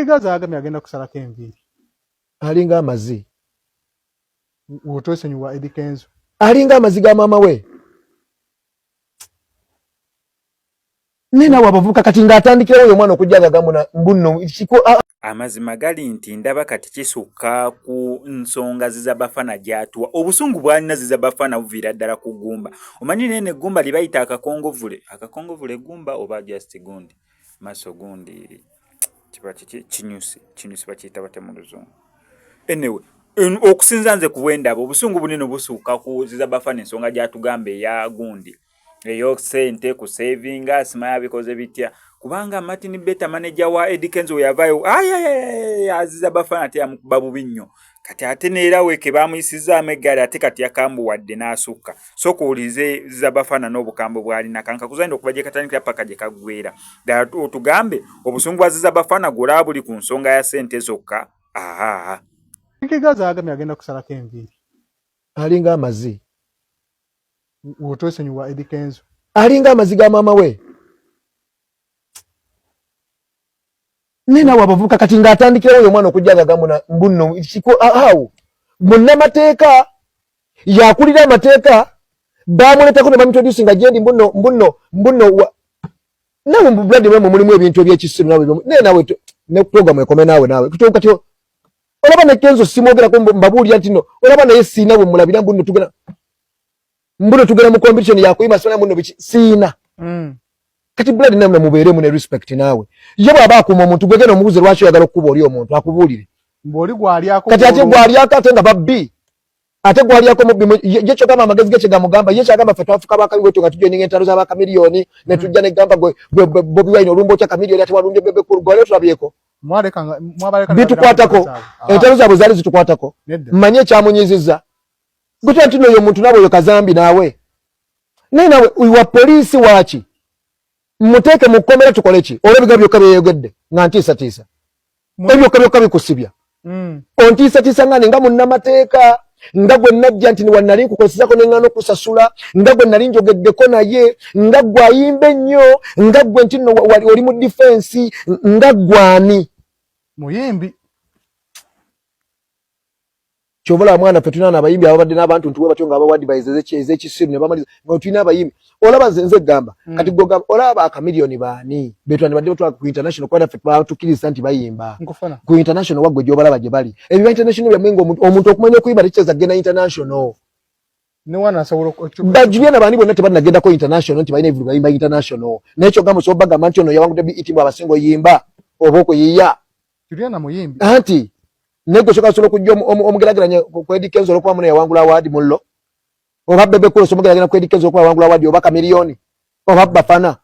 Kigaza agamye agenda kusalako enviiri. Alinga amazi. Wotose nyuwa Eddie Kenzo. Alinga amazi ga mama we. Nena wabavuka kati ngatandikira oyo mwana okujjaga gamuna mbunno kiko amazima gali nti ndaba kati kisukka ku nsonga zizabafana gyatuwa obusungu bwalina zizabafana buvira ddala ku gumba omanyi nene gumba libayita akakongovule gumba oba just gundi maso gundi kinyusi bakiyita bate mu luzungu anyway okusinza nze kuwendaba obusungu bunene busukka ku zizabafana ensonga gyatugamba eya gundi eyo sente ku saving asimaya bikoze bitya kubanga Martin Beta manager wa Eddie Kenzo yavayo aziza bafana te babu binyo kati ate neera weke bamuyisiza amegala ate kati yakambu wadde nasukka soko ulize za bafana n'obukambo bwali nakanka kuzanda okubaje katandika paka je kagwera da tugambe obusungu aziza bafana gulabuli ku nsonga ya sente zokka Kigaza agamye agenda kusalako enviiri. Alinga amazi. Wotose nyuwa Eddie Kenzo. Alinga amazi ga mama we. Nena wabavuka kati ngatandikira oyo mwana okujjaga gamuna mbunno kiko awo. Munna mateeka yakulira amateeka bamuleta ko ne bamintroduce nga jendi mbunno nawe mbulade mwe mulimu ebintu ebyekisiru nawe nena we ne program ekome nawe kutoka kati olaba ne Kenzo simogera ko mbabuli antino olaba naye sina bwe mulabira mbunno tugera mu competition yakuyima sona mbunno bichi sina kati bulade namna mubeere mu ne respect nawe yebo abakuma omuntu gwegena omubuze lwaki yagala okuba oli omuntu akubulire mboli gwali ako kati ate gwali akatenga babbi ate gwali ako mubbi yecho kama magezi geche gamugamba yecho agamba fe twafuka baka wetu ngatujo ninge ntaro za baka milioni ne tujja ne gamba Bobi Wine olumbo cha kamilioni ate walunde bebe ku rugole tulabyeko mwabaleka bitukwatako entaro za buzali zitukwatako manye kya munyiziza gute ntino yo muntu nabo yo kazambi nawe nena wa polisi wachi muteke mukomera tukolechi olebigabyo kabeyegedde ngantisa ebyo kabikusibya ontisa ngane nga munna mateeka nga gwe najja nti wanali kukozesako nengano kusasula nga gwe nali njogeddeko naye nga gwe ayimbe nnyo nga gwe ntino wali oli mu defense nga gwani muyimbi chobola mwana fetuna nabayimbi ababadde n'abantu ntuwe batyo nga abawadi bayizeze ezekisiru ne bamaliza ngo tulina abayimbi olaba nze gamba kati goga olaba akamilioni baani betwani badde batwa ku international kwanda fe batukiriza nti bayimba ku international wagwe jobalaba je bali ebiba international bya mwengo omuntu okumanya kuyiba licheza gena international ne wana asawolo bajuye nabani bonna tebanagenda ko international nti bayina ebivuga bayimba international necho gamba so baga manchono yawangu debi itimu abasingo yimba oboko yiya tuliana muyimbi anti nego shoka solo kujjo omugerageranya ku Eddie Kenzo lokwa mune yawangula award mullo oba bebe kulo somugerageranya ku Eddie Kenzo lokwa yawangula award obaka milioni oba bafana